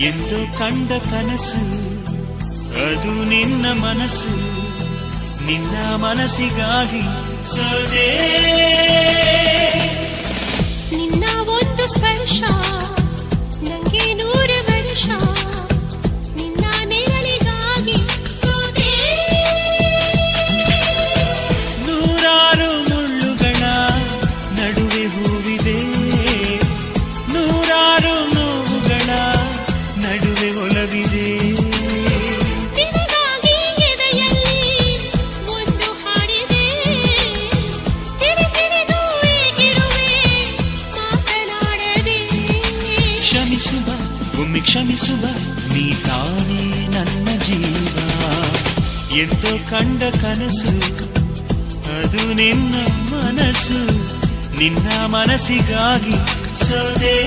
ಎಂದೋ ಕಂಡ ಕನಸು ಅದು ನಿನ್ನ ಮನಸ್ಸು, ನಿನ್ನ ಮನಸ್ಸಿಗಾಗಿ ಸೋದೆ. ನಿನ್ನ ಒಂದು ಸ್ಪರ್ಶ ನಂಗೆ 100 ವರ್ಷ, ನಿನ್ನ ನೆರಳಿಗಾಗಿ ಸೋದೆ. ನೂರಾರು ಮುಳ್ಳುಗಳ ನಡುವೆ ಹೂವಿದೆ, ನೂರಾರು ನೋವುಗಳ ನಡುವೆ ಒಲವಿದೆ. ನಿನಗಾಗಿ ಎದೆಯಲ್ಲಿ ಒಂದು ಹಾಡಿದೆ, ತಿರುತಿರಿದು ಏಗಿರುವೆ ಮಾತನಾಡದೆ. ಕ್ಷಮಿಸುವ ಒಮ್ಮೆ ಕ್ಷಮಿಸುವ, ನೀ ತಾನೇ ನನ್ನ ಜೀವ. ಎಂದೋ ಕಂಡ ಕನಸು ಅದು ನಿನ್ನ ಮನಸ್ಸು, ನಿನ್ನ ಮನಸ್ಸಿಗಾಗಿ ಸೋದೆ.